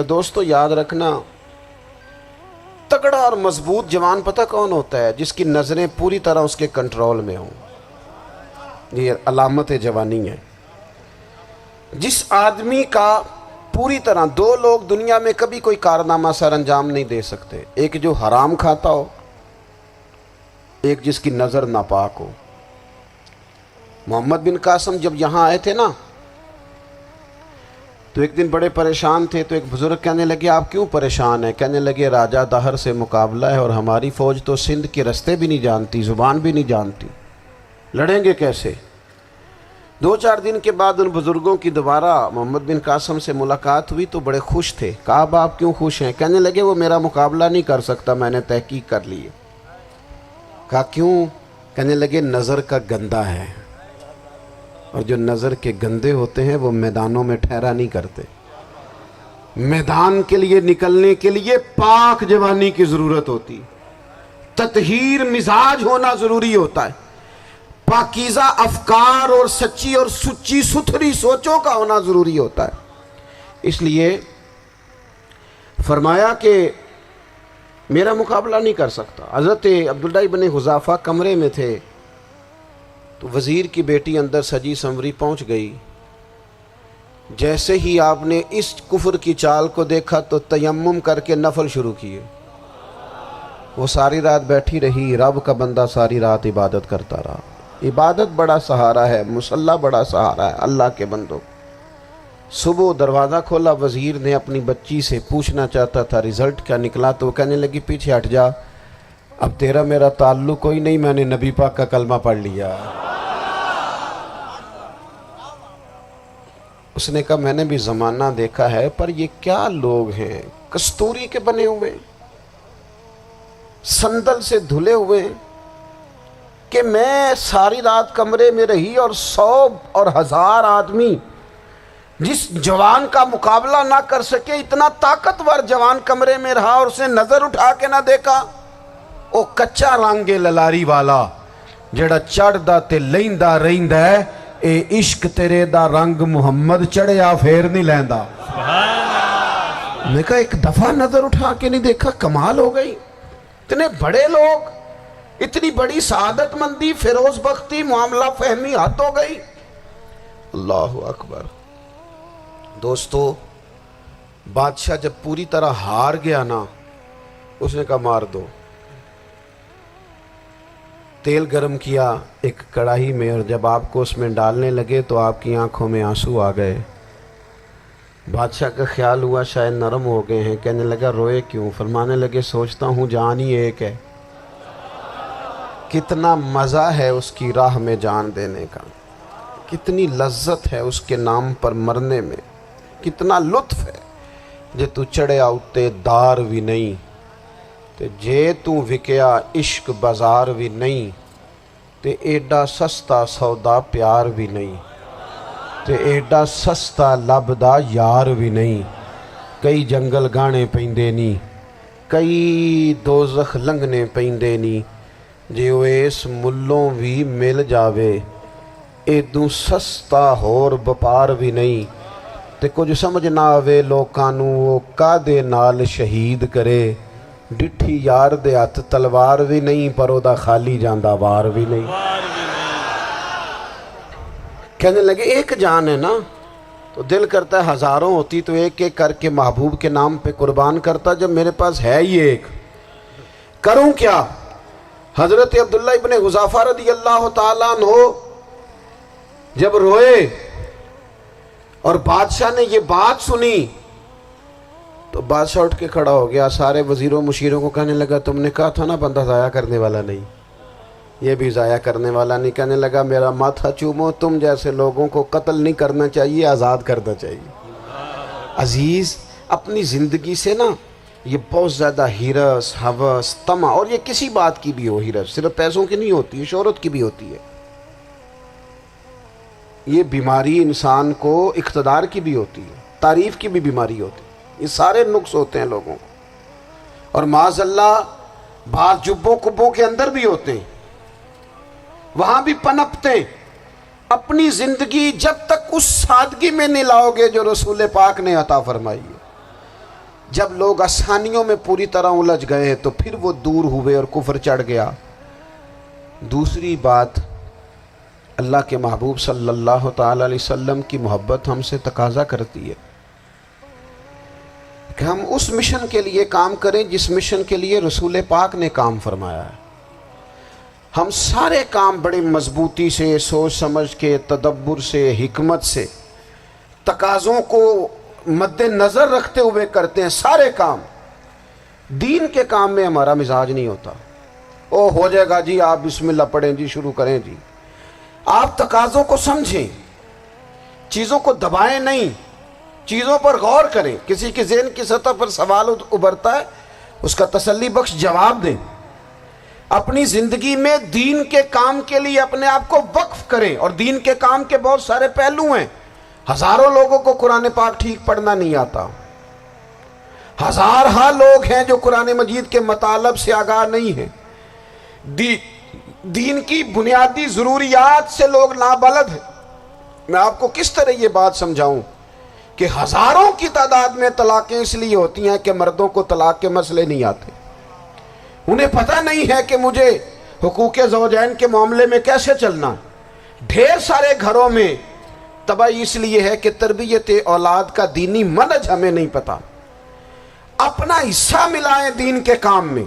دوستو یاد رکھنا، تگڑا اور مضبوط جوان پتہ کون ہوتا ہے؟ جس کی نظریں پوری طرح اس کے کنٹرول میں ہوں۔ یہ علامت جوانی ہے۔ جس آدمی کا پوری طرح، دو لوگ دنیا میں کبھی کوئی کارنامہ سر انجام نہیں دے سکتے، ایک جو حرام کھاتا ہو، ایک جس کی نظر ناپاک ہو۔ محمد بن قاسم جب یہاں آئے تھے نا، تو ایک دن بڑے پریشان تھے، تو ایک بزرگ کہنے لگے آپ کیوں پریشان ہیں؟ کہنے لگے راجہ دہر سے مقابلہ ہے اور ہماری فوج تو سندھ کے رستے بھی نہیں جانتی، زبان بھی نہیں جانتی، لڑیں گے کیسے؟ 2-4 دن کے بعد ان بزرگوں کی دوبارہ محمد بن قاسم سے ملاقات ہوئی تو بڑے خوش تھے۔ کہا اب آپ کیوں خوش ہیں؟ کہنے لگے وہ میرا مقابلہ نہیں کر سکتا، میں نے تحقیق کر لی ہے۔ کہا کیوں؟ کہنے لگے نظر کا گندہ ہے، اور جو نظر کے گندے ہوتے ہیں وہ میدانوں میں ٹھہرا نہیں کرتے۔ میدان کے لیے نکلنے کے لیے پاک جوانی کی ضرورت ہوتی، تطہیر مزاج ہونا ضروری ہوتا ہے، پاکیزہ افکار اور سچی اور سچی ستھری سوچوں کا ہونا ضروری ہوتا ہے۔ اس لیے فرمایا کہ میرا مقابلہ نہیں کر سکتا۔ حضرت عبداللہ ابن حذافہ کمرے میں تھے، تو وزیر کی بیٹی اندر سجی سنوری پہنچ گئی۔ جیسے ہی آپ نے اس کفر کی چال کو دیکھا تو تیمم کر کے نفل شروع کیے۔ وہ ساری رات بیٹھی رہی، رب کا بندہ ساری رات عبادت کرتا رہا۔ عبادت بڑا سہارا ہے، مصلی بڑا سہارا ہے اللہ کے بندوں۔ صبح دروازہ کھولا، وزیر نے اپنی بچی سے پوچھنا چاہتا تھا رزلٹ کیا نکلا، تو وہ کہنے لگی پیچھے ہٹ جا، اب تیرا میرا تعلق کوئی نہیں، میں نے نبی پاک کا کلمہ پڑھ لیا۔ اس نے کہا میں نے بھی زمانہ دیکھا ہے، پر یہ کیا لوگ ہیں، کستوری کے بنے ہوئے، سندل سے دھلے ہوئے، کہ میں ساری رات کمرے میں رہی اور 100 اور 1000 آدمی جس جوان کا مقابلہ نہ کر سکے، اتنا طاقتور جوان کمرے میں رہا اور اس نے نظر اٹھا کے نہ دیکھا۔ او کچا رنگے للاری والا جڑا چڑھدا تے لیندا رہندا ہے، اے عشق تیرے دا رنگ محمد چڑھیا پھر نہیں لیندا۔ میں کہا ایک دفعہ نظر اٹھا کے نہیں دیکھا، کمال ہو گئی۔ اتنے بڑے لوگ، اتنی بڑی سعادت مندی، فیروز بختی، معاملہ فہمی حد ہو گئی۔ اللہ اکبر۔ دوستو بادشاہ جب پوری طرح ہار گیا نا، اس نے کہا مار دو۔ تیل گرم کیا ایک کڑاہی میں، اور جب آپ کو اس میں ڈالنے لگے تو آپ کی آنکھوں میں آنسو آ گئے۔ بادشاہ کا خیال ہوا شاید نرم ہو گئے ہیں، کہنے لگا روئے کیوں؟ فرمانے لگے سوچتا ہوں جان ہی ایک ہے، کتنا مزہ ہے اس کی راہ میں جان دینے کا، کتنی لذت ہے اس کے نام پر مرنے میں، کتنا لطف ہے۔ جے تو چڑھیا اتے دار بھی نہیں، تے جے تو وکیا عشق بازار بھی نہیں، تے ایڈا سستا سودا پیار بھی نہیں، تے ایڈا سستا لبدا یار بھی نہیں۔ کئی جنگل گانے پیندے نہیں، کئی دوزخ لنگنے پیندے نہیں، جے وہ اس ملوں بھی مل جاوے، ایدوں سستا ہور بپار بھی نہیں۔ تے کچھ سمجھ نہ آوے لوکانوں وہ کادے نال شہید کرے، ڈٹھی یار دے ہاتھ تلوار بھی نہیں، پر او دا خالی جاندہ وار بھی نہیں۔ کہنے لگے ایک جان ہے نا، تو دل کرتا ہے ہزاروں ہوتی تو ایک ایک کر کے محبوب کے نام پہ قربان کرتا، جب میرے پاس ہے ہی ایک، کروں کیا؟ حضرت عبداللہ ابن حذافہ رضی اللہ تعالیٰ عنہ جب روئے اور بادشاہ نے یہ بات سنی، تو بادشاہ اٹھ کے کھڑا ہو گیا، سارے وزیروں مشیروں کو کہنے لگا تم نے کہا تھا نا بندہ ضائع کرنے والا نہیں، یہ بھی ضائع کرنے والا نہیں۔ کہنے لگا میرا ماتھا چومو، تم جیسے لوگوں کو قتل نہیں کرنا چاہیے، آزاد کرنا چاہیے۔ عزیز اپنی زندگی سے نا یہ بہت زیادہ ہرس، ہوس، طمع، اور یہ کسی بات کی بھی ہو، ہرس صرف پیسوں کی نہیں ہوتی ہے، شہرت کی بھی ہوتی ہے، یہ بیماری انسان کو اقتدار کی بھی ہوتی ہے، تعریف کی بھی بیماری ہوتی ہے، یہ سارے نقص ہوتے ہیں لوگوں کو، اور معاذ اللہ بعض جبوں کبوں کے اندر بھی ہوتے ہیں، وہاں بھی پنپتے ہیں۔ اپنی زندگی جب تک اس سادگی میں نہیں لاؤ گے جو رسول پاک نے عطا فرمائی ہے، جب لوگ آسانیوں میں پوری طرح الجھ گئے تو پھر وہ دور ہوئے اور کفر چڑھ گیا۔ دوسری بات، اللہ کے محبوب صلی اللہ تعالی علیہ وسلم کی محبت ہم سے تقاضا کرتی ہے کہ ہم اس مشن کے لیے کام کریں جس مشن کے لیے رسول پاک نے کام فرمایا ہے۔ ہم سارے کام بڑے مضبوطی سے، سوچ سمجھ کے، تدبر سے، حکمت سے، تقاضوں کو مد نظر رکھتے ہوئے کرتے ہیں سارے کام۔ دین کے کام میں ہمارا مزاج نہیں ہوتا، او ہو جائے گا جی، آپ بسم اللہ پڑھیں جی، شروع کریں جی۔ آپ تقاضوں کو سمجھیں، چیزوں کو دبائیں نہیں، چیزوں پر غور کریں۔ کسی کے ذہن کی سطح پر سوال ابھرتا ہے، اس کا تسلی بخش جواب دیں۔ اپنی زندگی میں دین کے کام کے لیے اپنے آپ کو وقف کریں، اور دین کے کام کے بہت سارے پہلو ہیں۔ ہزاروں لوگوں کو قرآن پاک ٹھیک پڑھنا نہیں آتا، ہزارہا لوگ ہیں جو قرآن مجید کے مطالب سے آگاہ نہیں ہیں، دین کی بنیادی ضروریات سے لوگ نابلد ہیں۔ میں آپ کو کس طرح یہ بات سمجھاؤں کہ ہزاروں کی تعداد میں طلاقیں اس لیے ہوتی ہیں کہ مردوں کو طلاق کے مسئلے نہیں آتے، انہیں پتہ نہیں ہے کہ مجھے حقوق زوجین کے معاملے میں کیسے چلنا۔ ڈھیر سارے گھروں میں تباہی اس لیے ہے کہ تربیت اولاد کا دینی منہج ہمیں نہیں پتا۔ اپنا حصہ ملائیں دین کے کام میں۔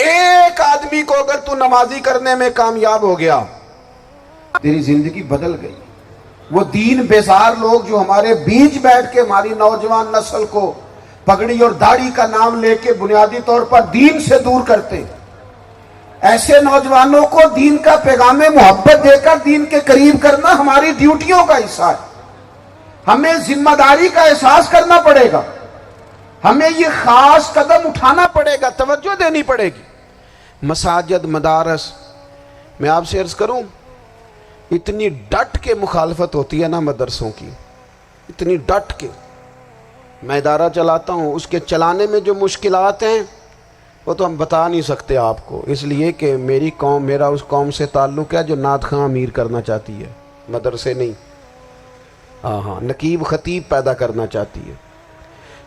ایک آدمی کو اگر تو نمازی کرنے میں کامیاب ہو گیا، تیری زندگی بدل گئی۔ وہ دین بیزار لوگ جو ہمارے بیچ بیٹھ کے ہماری نوجوان نسل کو پگڑی اور داڑھی کا نام لے کے بنیادی طور پر دین سے دور کرتے، ایسے نوجوانوں کو دین کا پیغام محبت دے کر دین کے قریب کرنا ہماری ڈیوٹیوں کا حصہ ہے۔ ہمیں ذمہ داری کا احساس کرنا پڑے گا، ہمیں یہ خاص قدم اٹھانا پڑے گا، توجہ دینی پڑے گی۔ مساجد، مدارس، میں آپ سے عرض کروں، اتنی ڈٹ کے مخالفت ہوتی ہے نا مدرسوں کی، اتنی ڈٹ کے۔ میں ادارہ چلاتا ہوں، اس کے چلانے میں جو مشکلات ہیں وہ تو ہم بتا نہیں سکتے آپ کو، اس لیے کہ میری قوم، میرا اس قوم سے تعلق ہے جو نعت خواں امیر کرنا چاہتی ہے، مدرسے نہیں۔ ہاں، نقیب خطیب پیدا کرنا چاہتی ہے،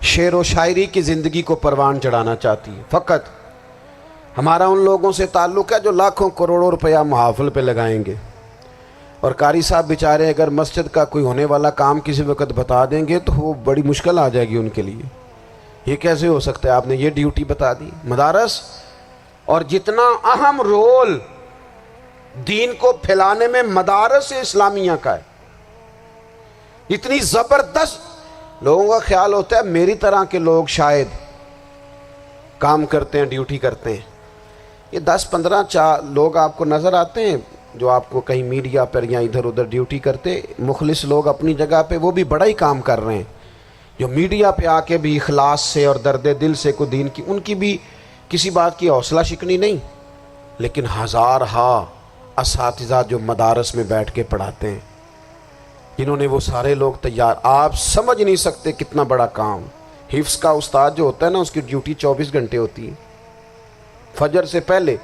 شعر و شاعری کی زندگی کو پروان چڑھانا چاہتی ہے۔ فقط ہمارا ان لوگوں سے تعلق ہے جو لاکھوں کروڑوں روپیہ محافل پہ لگائیں گے، اور قاری صاحب بیچارے اگر مسجد کا کوئی ہونے والا کام کسی وقت بتا دیں گے تو وہ بڑی مشکل آ جائے گی ان کے لیے۔ یہ کیسے ہو سکتا ہے، آپ نے یہ ڈیوٹی بتا دی۔ مدارس، اور جتنا اہم رول دین کو پھیلانے میں مدارس اسلامیہ کا ہے، اتنی زبردست، لوگوں کا خیال ہوتا ہے میری طرح کے لوگ شاید کام کرتے ہیں، ڈیوٹی کرتے ہیں۔ یہ 10-15 لوگ آپ کو نظر آتے ہیں جو آپ کو کہیں میڈیا پر یا ادھر ادھر ڈیوٹی کرتے، مخلص لوگ اپنی جگہ پہ، وہ بھی بڑا ہی کام کر رہے ہیں، جو میڈیا پہ آ کے بھی اخلاص سے اور درد دل سے کو دین کی، ان کی بھی کسی بات کی حوصلہ شکنی نہیں، لیکن ہزارہا اساتذہ جو مدارس میں بیٹھ کے پڑھاتے ہیں، جنہوں نے وہ سارے لوگ تیار، آپ سمجھ نہیں سکتے کتنا بڑا کام۔ حفظ کا استاد جو ہوتا ہے نا، اس کی ڈیوٹی 24 گھنٹے ہوتی ہے، فجر سے پہلے،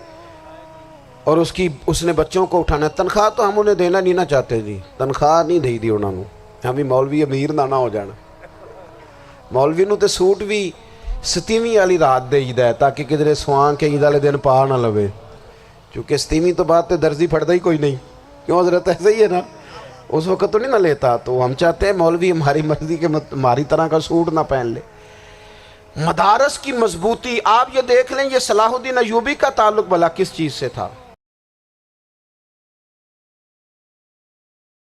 اور اس نے بچوں کو اٹھانا ہے۔ تنخواہ تو ہم انہیں دینا نہیں نہ چاہتے جی، تنخواہ نہیں دی انہوں نے، ہمیں مولوی امیر نہ ہو جانا، مولوی نو تے سوٹ بھی 27ویں والی رات دے ہے تاکہ کدھر سوان کے عید والے دن پا نہ لوے، چونکہ 27ویں تو بعد تے درزی پھڑتا ہی کوئی نہیں، کیوں حضرت ایسا ہی ہے نا، اس وقت تو نہیں نہ لیتا۔ تو ہم چاہتے ہیں مولوی ہماری مرضی کے ہماری طرح کا سوٹ نہ پہن لے۔ مدارس کی مضبوطی، آپ یہ دیکھ لیں، یہ صلاح الدین ایوبی کا تعلق بھلا کس چیز سے تھا؟